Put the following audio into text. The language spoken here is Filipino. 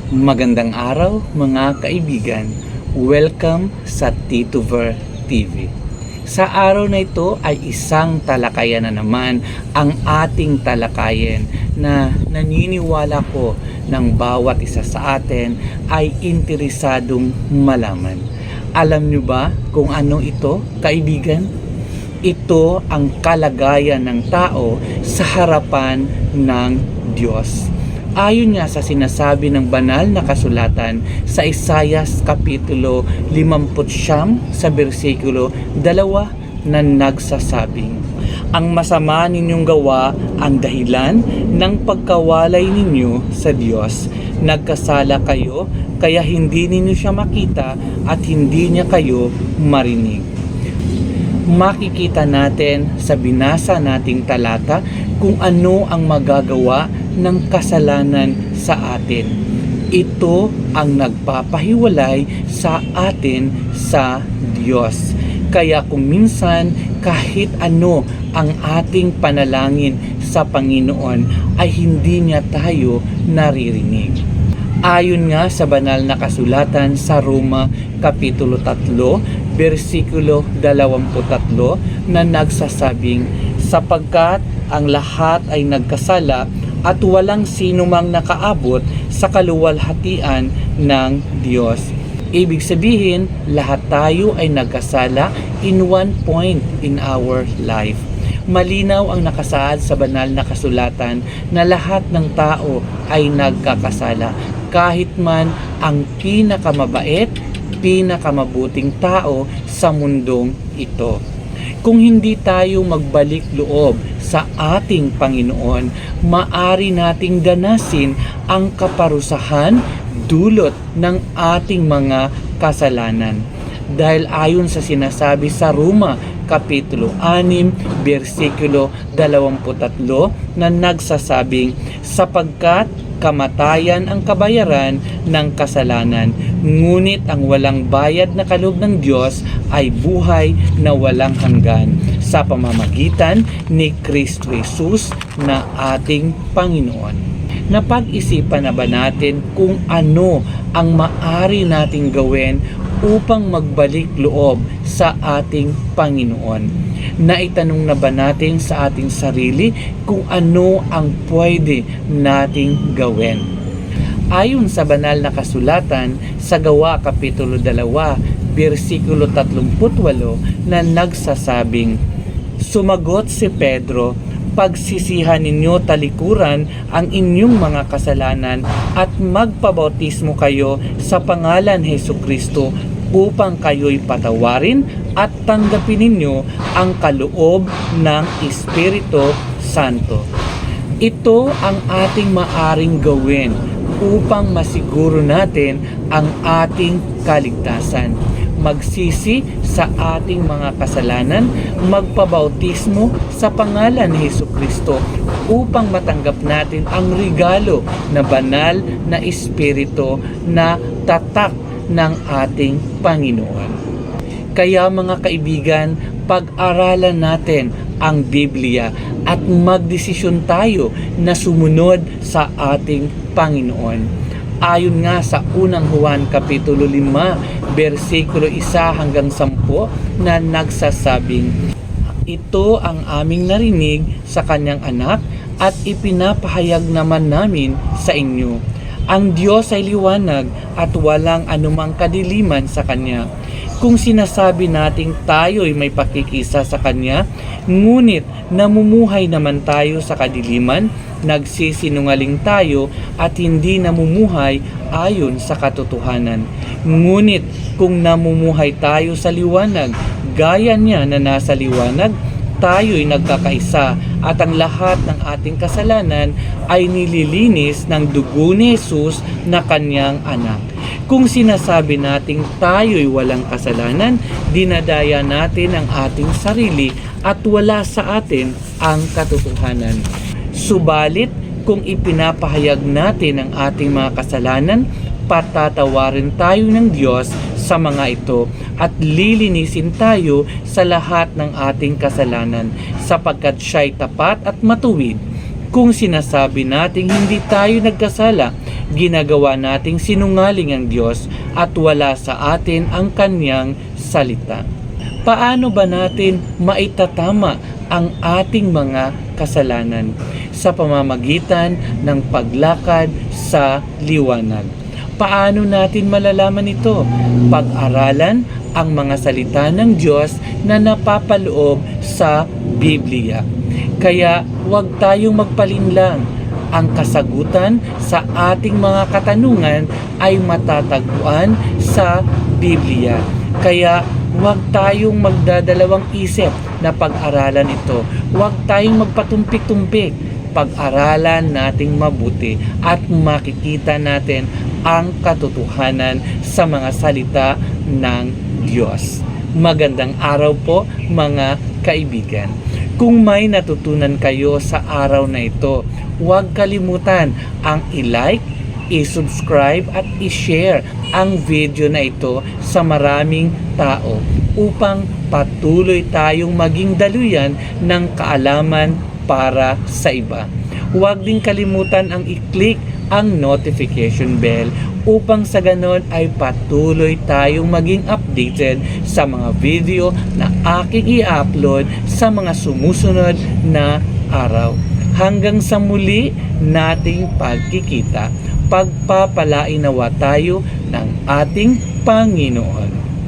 Magandang araw mga kaibigan. Welcome sa Tito Ver TV. Sa araw na ito ay isang talakayan na naman ang ating talakayin na naniniwala ko ng bawat isa sa atin ay interesadong malaman. Alam nyo ba kung ano ito, kaibigan? Ito ang kalagayan ng tao sa harapan ng Diyos. Ayon nga sa sinasabi ng banal na kasulatan sa Isaias Kapitulo 59 sa bersikulo 2 na nagsasabing, "Ang masama ninyong gawa ang dahilan ng pagkawalay ninyo sa Diyos. Nagkasala kayo kaya hindi ninyo siya makita at hindi niya kayo marinig." Makikita natin sa binasa nating talata kung ano ang magagawa ng kasalanan sa atin. Ito ang nagpapahiwalay sa atin sa Diyos. Kaya kung minsan kahit ano ang ating panalangin sa Panginoon ay hindi niya tayo naririnig. Ayon nga sa banal na kasulatan sa Roma Kapitulo 3, bersikulo 23 na nagsasabing, "Sapagkat ang lahat ay nagkasala at walang sino mang nakaabot sa kaluwalhatian ng Diyos." Ibig sabihin, lahat tayo ay nagkasala in one point in our life. Malinaw ang nakasaad sa banal na kasulatan na lahat ng tao ay nagkakasala. Kahit man ang pinakamabait, pinakamabuting tao sa mundong ito. Kung hindi tayo magbalik loob sa ating Panginoon, maari nating danasin ang kaparusahan dulot ng ating mga kasalanan. Dahil ayon sa sinasabi sa Roma Kapitulo 6, bersikulo 23 na nagsasabing, "Sapagkat kamatayan ang kabayaran ng kasalanan, ngunit ang walang bayad na kaloob ng Diyos ay buhay na walang hanggan sa pamamagitan ni Kristo Jesus na ating Panginoon." Napag-isipan na ba natin kung ano ang maaari nating gawin upang magbalik loob sa ating Panginoon? Naitanong na ba natin sa ating sarili kung ano ang pwede nating gawin? Ayon sa banal na kasulatan sa Gawa Kapitulo 2, bersikulo 38 na nagsasabing, "Sumagot si Pedro, pagsisihan ninyo talikuran ang inyong mga kasalanan at magpabautismo kayo sa pangalan Hesukristo upang kayo'y patawarin at tanggapin ninyo ang kaloob ng Espiritu Santo." Ito ang ating maaring gawin upang masiguro natin ang ating kaligtasan. Magsisi sa ating mga kasalanan, magpabautismo sa pangalan ni Hesukristo upang matanggap natin ang regalo na banal na Espiritu na tatak ng ating Panginoon. Kaya mga kaibigan, pag-aralan natin ang Biblia at magdesisyon tayo na sumunod sa ating Panginoon. Ayon nga sa unang Juan Kapitulo 5, bersikulo 1 hanggang 10 na nagsasabing, "Ito ang aming narinig sa kanyang anak at ipinapahayag naman namin sa inyo. Ang Diyos ay liwanag at walang anumang kadiliman sa kanya. Kung sinasabi nating tayo'y may pakikisa sa kanya, ngunit namumuhay naman tayo sa kadiliman, nagsisinungaling tayo at hindi namumuhay ayon sa katotohanan. Ngunit kung namumuhay tayo sa liwanag, gaya niya na nasa liwanag, tayo'y nagkakaisa at ang lahat ng ating kasalanan ay nililinis ng dugo ni Jesus na kanyang anak. Kung sinasabi nating tayo'y walang kasalanan, dinadaya natin ang ating sarili at wala sa atin ang katotohanan. Subalit, kung ipinapahayag natin ang ating mga kasalanan, patatawarin tayo ng Diyos sa mga ito at lilinisin tayo sa lahat ng ating kasalanan sapagkat siya'y tapat at matuwid. Kung sinasabi nating hindi tayo nagkasala, ginagawa nating sinungaling ang Diyos at wala sa atin ang kanyang salita. Paano ba natin maitatama ang ating mga kasalanan? Sa pamamagitan ng paglakad sa liwanag. Paano natin malalaman ito? Pag-aralan ang mga salita ng Diyos na napapaloob sa Biblia. Kaya huwag tayong magpalinlang. Ang kasagutan sa ating mga katanungan ay matatagpuan sa Biblia. Kaya huwag tayong magdadalawang isip na pag-aralan ito. Huwag tayong magpatumpik-tumpik. Pag-aralan nating mabuti at makikita natin ang katotohanan sa mga salita ng Diyos. Magandang araw po mga kaibigan. Kung may natutunan kayo sa araw na ito, huwag kalimutan ang i-like, i-subscribe at i-share ang video na ito sa maraming tao upang patuloy tayong maging daluyan ng kaalaman para sa iba. Huwag din kalimutan ang i-click ang notification bell upang sa ganon ay patuloy tayong maging updated sa mga video na aking i-upload sa mga sumusunod na araw. Hanggang sa muli nating pagkikita, pagpapalain nawa tayo ng ating Panginoon.